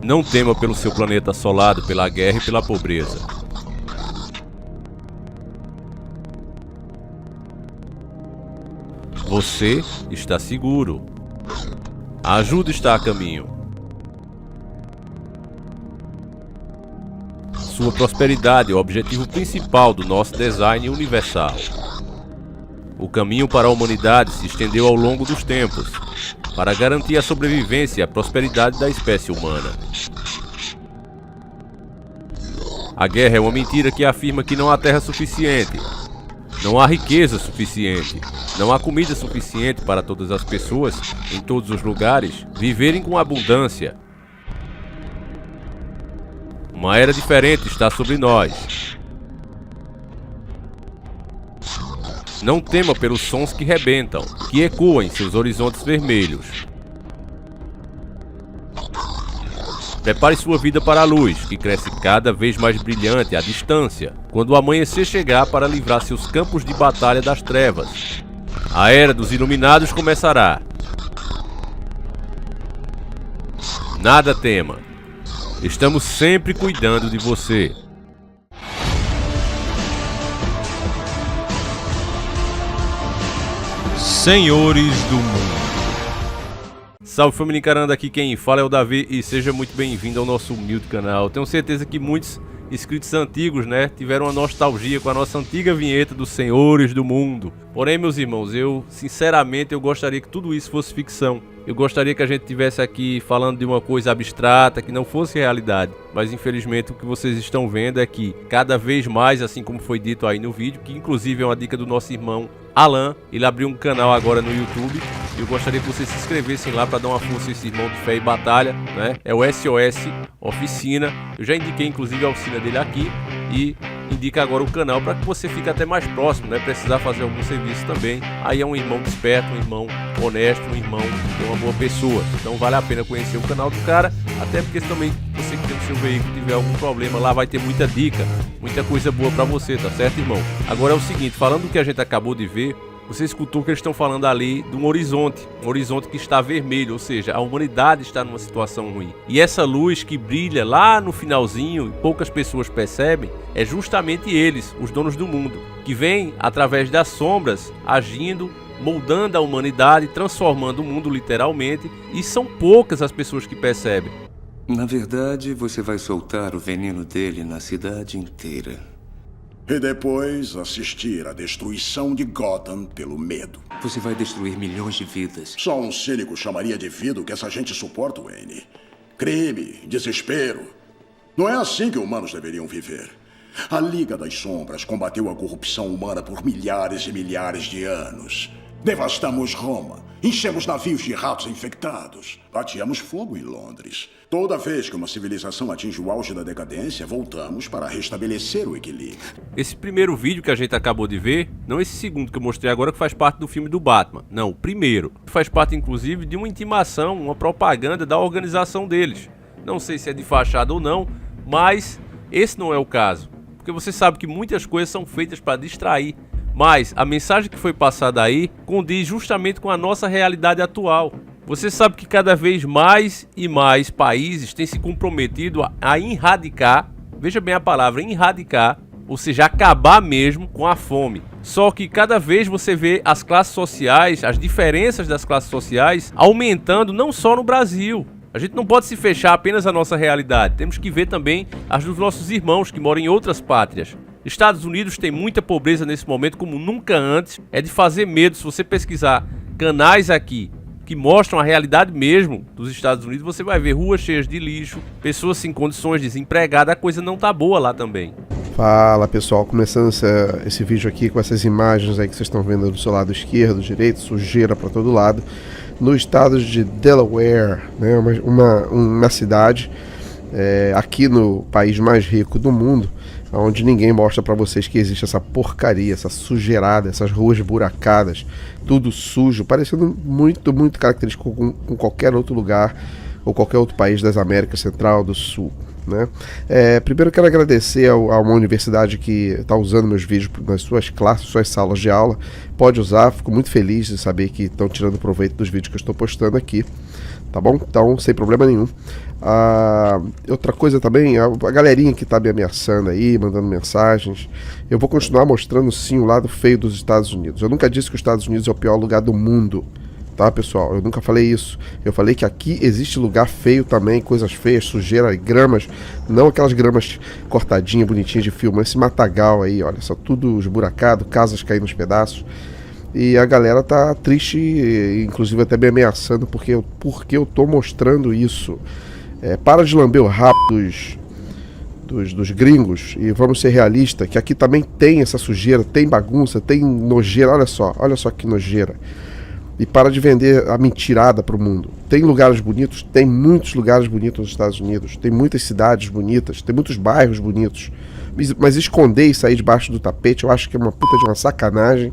Não tema pelo seu planeta assolado pela guerra e pela pobreza. Você está seguro. A ajuda está a caminho. Sua prosperidade é o objetivo principal do nosso design universal. O caminho para a humanidade se estendeu ao longo dos tempos, para garantir a sobrevivência e a prosperidade da espécie humana. A guerra é uma mentira que afirma que não há terra suficiente, não há riqueza suficiente, não há comida suficiente para todas as pessoas, em todos os lugares, viverem com abundância. Uma era diferente está sobre nós. Não tema pelos sons que rebentam, que ecoam em seus horizontes vermelhos. Prepare sua vida para a luz, que cresce cada vez mais brilhante à distância, quando o amanhecer chegar para livrar seus campos de batalha das trevas. A era dos iluminados começará. Nada tema. Estamos sempre cuidando de você. Senhores do Mundo. Salve família encarando, aqui quem fala é o Davi e seja muito bem-vindo ao nosso humilde canal. Tenho certeza que muitos inscritos antigos, tiveram uma nostalgia com a nossa antiga vinheta dos Senhores do Mundo. Porém, meus irmãos, sinceramente eu gostaria que tudo isso fosse ficção. Eu gostaria que a gente estivesse aqui falando de uma coisa abstrata, que não fosse realidade. Mas infelizmente o que vocês estão vendo é que cada vez mais, assim como foi dito aí no vídeo, que inclusive é uma dica do nosso irmão Alan, ele abriu um canal agora no YouTube. Eu gostaria que vocês se inscrevessem lá para dar uma força a esse irmão de fé e batalha, É o SOS Oficina. Eu já indiquei inclusive a oficina dele aqui e indica agora o canal para que você fique até mais próximo, Precisar fazer algum serviço também. Aí é um irmão desperto, um irmão honesto, um irmão que é uma boa pessoa. Então vale a pena conhecer o canal do cara, até porque também você que tem no seu veículo tiver algum problema, lá vai ter muita dica, muita coisa boa para você, tá certo, irmão? Agora é o seguinte, falando do que a gente acabou de ver, você escutou que eles estão falando ali de um horizonte que está vermelho, ou seja, a humanidade está numa situação ruim. E essa luz que brilha lá no finalzinho, e poucas pessoas percebem, é justamente eles, os donos do mundo, que vêm através das sombras, agindo, moldando a humanidade, transformando o mundo literalmente, e são poucas as pessoas que percebem. Na verdade, você vai soltar o veneno dele na cidade inteira. E depois assistir à destruição de Gotham pelo medo. Você vai destruir milhões de vidas. Só um cínico chamaria de vida o que essa gente suporta, Wayne. Crime, desespero. Não é assim que humanos deveriam viver. A Liga das Sombras combateu a corrupção humana por milhares e milhares de anos. Devastamos Roma, enchemos navios de ratos infectados, ateamos fogo em Londres. Toda vez que uma civilização atinge o auge da decadência, voltamos para restabelecer o equilíbrio. Esse primeiro vídeo que a gente acabou de ver, não esse segundo que eu mostrei agora que faz parte do filme do Batman, não, o primeiro. Faz parte inclusive de uma intimação, uma propaganda da organização deles. Não sei se é de fachada ou não, mas esse não é o caso. Porque você sabe que muitas coisas são feitas para distrair. Mas a mensagem que foi passada aí condiz justamente com a nossa realidade atual. Você sabe que cada vez mais e mais países têm se comprometido a erradicar, veja bem a palavra, erradicar, ou seja, acabar mesmo com a fome. Só que cada vez você vê as classes sociais, as diferenças das classes sociais aumentando não só no Brasil. A gente não pode se fechar apenas à nossa realidade, temos que ver também as dos nossos irmãos que moram em outras pátrias. Estados Unidos tem muita pobreza nesse momento como nunca antes, é de fazer medo. Se você pesquisar canais aqui que mostram a realidade mesmo dos Estados Unidos, você vai ver ruas cheias de lixo, pessoas sem condições, desempregadas, a coisa não tá boa lá também. Fala pessoal, começando esse vídeo aqui com essas imagens aí que vocês estão vendo do seu lado esquerdo, direito, sujeira para todo lado, no estado de Delaware, uma cidade aqui no país mais rico do mundo, onde ninguém mostra pra vocês que existe essa porcaria, essa sujeirada, essas ruas buracadas, tudo sujo, parecendo muito, muito característico com qualquer outro lugar ou qualquer outro país das Américas Central, do Sul. né? Primeiro eu quero agradecer a uma universidade que está usando meus vídeos nas suas classes, suas salas de aula. Pode usar, fico muito feliz de saber que estão tirando proveito dos vídeos que eu estou postando aqui, tá bom? Então, sem problema nenhum. Outra coisa também, a galerinha que está me ameaçando aí, mandando mensagens, eu vou continuar mostrando sim o lado feio dos Estados Unidos. Eu nunca disse que os Estados Unidos é o pior lugar do mundo, tá, pessoal? Eu nunca falei isso. Eu falei que aqui existe lugar feio também, coisas feias, sujeira, gramas, não aquelas gramas cortadinhas, bonitinhas de filme, esse matagal aí, olha só, tudo esburacado, casas caindo nos pedaços. E a galera tá triste, inclusive até me ameaçando porque eu tô mostrando isso. Para de lamber o rabo dos gringos e vamos ser realistas, que aqui também tem essa sujeira, tem bagunça, tem nojeira, olha só que nojeira. E para de vender a mentirada pro mundo. Tem lugares bonitos, tem muitos lugares bonitos nos Estados Unidos, tem muitas cidades bonitas, tem muitos bairros bonitos. Mas esconder e sair debaixo do tapete, eu acho que é uma puta de uma sacanagem.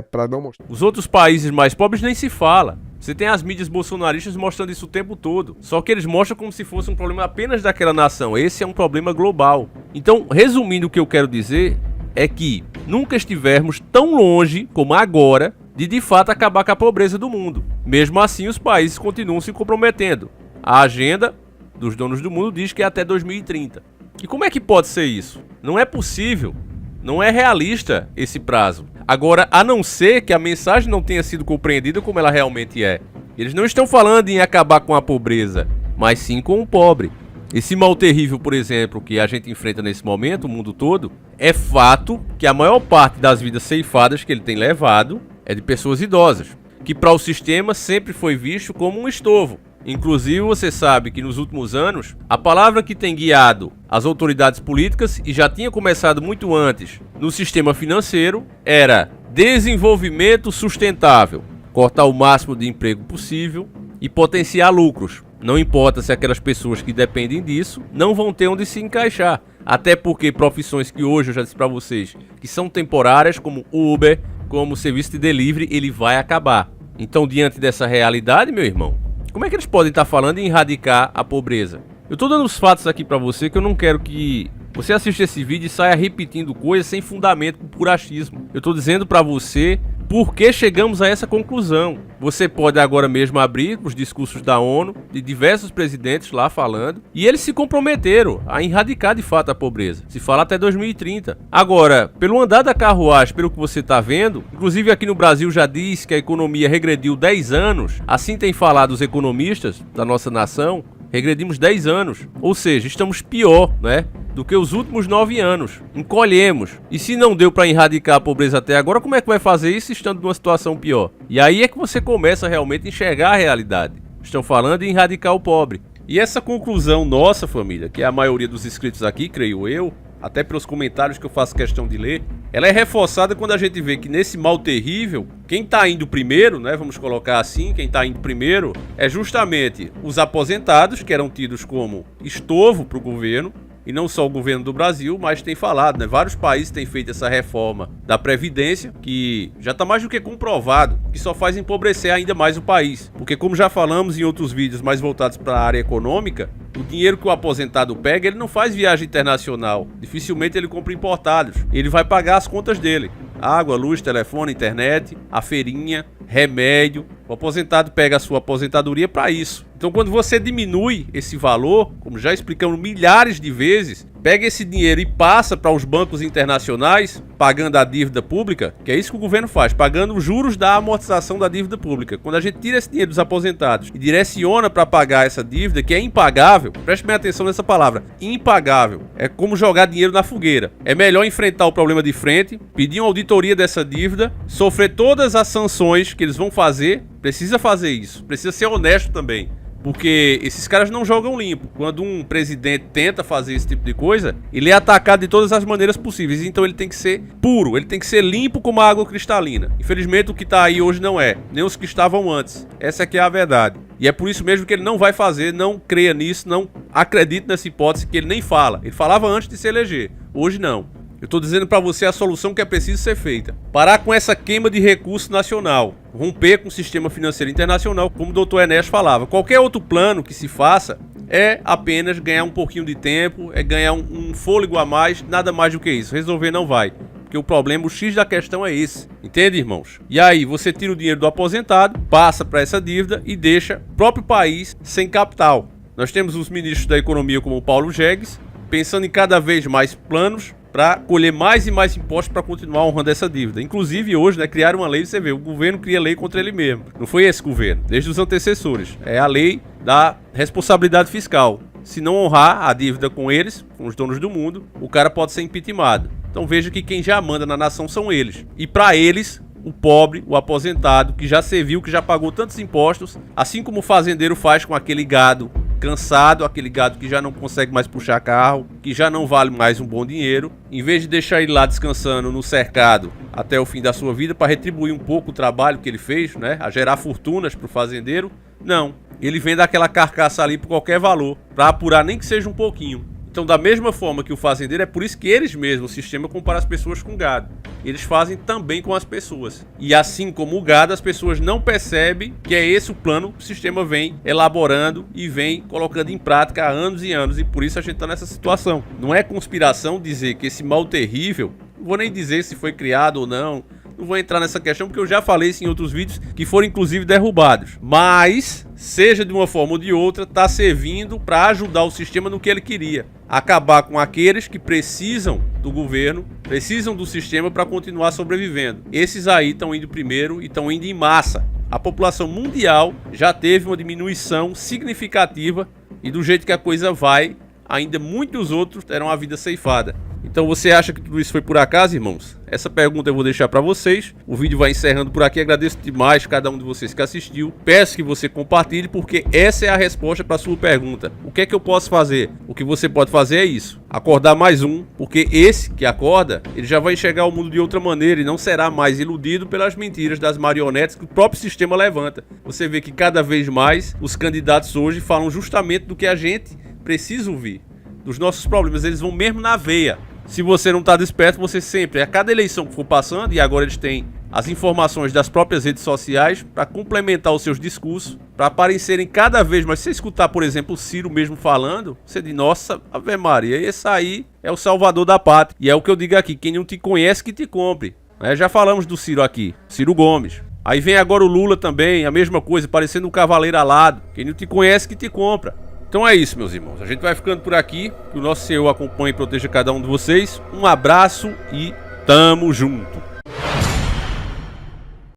Para não mostrar. Os outros países mais pobres nem se fala. Você tem as mídias bolsonaristas mostrando isso o tempo todo. Só que eles mostram como se fosse um problema apenas daquela nação. Esse é um problema global. Então, resumindo, o que eu quero dizer é que nunca estivemos tão longe como agora de fato acabar com a pobreza do mundo. Mesmo assim, os países continuam se comprometendo. A agenda dos donos do mundo diz que é até 2030. E como é que pode ser isso? Não é possível. Não é realista esse prazo. Agora, a não ser que a mensagem não tenha sido compreendida como ela realmente é. Eles não estão falando em acabar com a pobreza, mas sim com o pobre. Esse mal terrível, por exemplo, que a gente enfrenta nesse momento, o mundo todo, é fato que a maior parte das vidas ceifadas que ele tem levado é de pessoas idosas, que para o sistema sempre foi visto como um estorvo. Inclusive, você sabe que nos últimos anos, a palavra que tem guiado as autoridades políticas, e já tinha começado muito antes no sistema financeiro, era desenvolvimento sustentável. Cortar o máximo de emprego possível e potenciar lucros. Não importa se aquelas pessoas que dependem disso não vão ter onde se encaixar. Até porque profissões que hoje eu já disse para vocês que são temporárias, como Uber, como serviço de delivery, ele vai acabar. Então, diante dessa realidade, meu irmão, como é que eles podem estar falando em erradicar a pobreza? Eu tô dando os fatos aqui pra você, que eu não quero que você assista esse vídeo e saia repetindo coisas sem fundamento, por achismo. Eu tô dizendo pra você por que chegamos a essa conclusão. Você pode agora mesmo abrir os discursos da ONU, de diversos presidentes lá falando, e eles se comprometeram a erradicar de fato a pobreza. Se fala até 2030. Agora, pelo andar da carruagem, pelo que você está vendo, inclusive aqui no Brasil já diz que a economia regrediu 10 anos, assim tem falado os economistas da nossa nação, regredimos 10 anos, ou seja, estamos pior, né, do que os últimos 9 anos. Encolhemos. E se não deu para erradicar a pobreza até agora, como é que vai fazer isso estando numa situação pior? E aí é que você começa realmente a enxergar a realidade. Estão falando em erradicar o pobre. E essa conclusão nossa, família, que é a maioria dos inscritos aqui, creio eu, até pelos comentários que eu faço questão de ler, ela é reforçada quando a gente vê que nesse mal terrível, quem tá indo primeiro, né, vamos colocar assim, quem tá indo primeiro é justamente os aposentados, que eram tidos como estorvo para o governo, e não só o governo do Brasil, mas tem falado, né? Vários países têm feito essa reforma da Previdência, que já está mais do que comprovado, que só faz empobrecer ainda mais o país. Porque como já falamos em outros vídeos mais voltados para a área econômica, o dinheiro que o aposentado pega, ele não faz viagem internacional. Dificilmente ele compra importados. Ele vai pagar as contas dele. Água, luz, telefone, internet, a feirinha, remédio. O aposentado pega a sua aposentadoria para isso. Então, quando você diminui esse valor, como já explicamos milhares de vezes, pega esse dinheiro e passa para os bancos internacionais, pagando a dívida pública, que é isso que o governo faz, pagando os juros da amortização da dívida pública. Quando a gente tira esse dinheiro dos aposentados e direciona para pagar essa dívida, que é impagável, preste bem atenção nessa palavra, impagável, é como jogar dinheiro na fogueira. É melhor enfrentar o problema de frente, pedir uma auditoria dessa dívida, sofrer todas as sanções que eles vão fazer, precisa fazer isso, precisa ser honesto também. Porque esses caras não jogam limpo. Quando um presidente tenta fazer esse tipo de coisa, ele é atacado de todas as maneiras possíveis. Então ele tem que ser puro, ele tem que ser limpo como a água cristalina. Infelizmente o que tá aí hoje não é, nem os que estavam antes. Essa aqui é a verdade. E é por isso mesmo que ele não vai fazer, não creia nisso, não acredite nessa hipótese que ele nem fala. Ele falava antes de se eleger, hoje não. Eu tô dizendo pra você a solução que é preciso ser feita. Parar com essa queima de recurso nacional. Romper com o sistema financeiro internacional, como o Dr. Ernesto falava. Qualquer outro plano que se faça é apenas ganhar um pouquinho de tempo, é ganhar um fôlego a mais, nada mais do que isso. Resolver não vai. Porque o problema, o X da questão é esse. Entende, irmãos? E aí, você tira o dinheiro do aposentado, passa para essa dívida e deixa o próprio país sem capital. Nós temos os ministros da economia como o Paulo Jegues, pensando em cada vez mais planos para colher mais e mais impostos para continuar honrando essa dívida. Inclusive hoje, né, criaram uma lei, você vê, o governo cria lei contra ele mesmo. Não foi esse governo, desde os antecessores. É a lei da responsabilidade fiscal. Se não honrar a dívida com eles, com os donos do mundo, o cara pode ser impeachmentado. Então veja que quem já manda na nação são eles. E para eles, o pobre, o aposentado, que já serviu, que já pagou tantos impostos, assim como o fazendeiro faz com aquele gado cansado, aquele gado que já não consegue mais puxar carro, que já não vale mais um bom dinheiro, em vez de deixar ele lá descansando no cercado até o fim da sua vida para retribuir um pouco o trabalho que ele fez, né, a gerar fortunas para o fazendeiro, não. Ele vende aquela carcaça ali por qualquer valor, para apurar nem que seja um pouquinho. Então, da mesma forma que o fazendeiro, é por isso que eles mesmos, o sistema, compara as pessoas com gado. Eles fazem também com as pessoas. E assim como o gado, as pessoas não percebem que é esse o plano que o sistema vem elaborando e vem colocando em prática há anos e anos. E por isso a gente está nessa situação. Não é conspiração dizer que esse mal terrível, não vou nem dizer se foi criado ou não, não vou entrar nessa questão porque eu já falei isso em outros vídeos que foram inclusive derrubados. Mas, seja de uma forma ou de outra, está servindo para ajudar o sistema no que ele queria. Acabar com aqueles que precisam do governo, precisam do sistema para continuar sobrevivendo. Esses aí estão indo primeiro e estão indo em massa. A população mundial já teve uma diminuição significativa e do jeito que a coisa vai, ainda muitos outros terão a vida ceifada. Então você acha que tudo isso foi por acaso, irmãos? Essa pergunta eu vou deixar para vocês. O vídeo vai encerrando por aqui. Agradeço demais cada um de vocês que assistiu. Peço que você compartilhe, porque essa é a resposta para a sua pergunta. O que é que eu posso fazer? O que você pode fazer é isso. Acordar mais um, porque esse que acorda, ele já vai enxergar o mundo de outra maneira e não será mais iludido pelas mentiras das marionetes que o próprio sistema levanta. Você vê que cada vez mais os candidatos hoje falam justamente do que a gente precisa ouvir. Dos nossos problemas, eles vão mesmo na veia. Se você não está desperto, você sempre, a cada eleição que for passando, e agora eles têm as informações das próprias redes sociais para complementar os seus discursos, para aparecerem cada vez mais. Se você escutar, por exemplo, o Ciro mesmo falando, você diz, nossa, Ave Maria, esse aí é o salvador da pátria. E é o que eu digo aqui, quem não te conhece que te compre. Já falamos do Ciro aqui, Ciro Gomes. Aí vem agora o Lula também, a mesma coisa, parecendo um cavaleiro alado. Quem não te conhece que te compra. Então é isso, meus irmãos. A gente vai ficando por aqui. Que o nosso Senhor acompanhe e proteja cada um de vocês. Um abraço e tamo junto.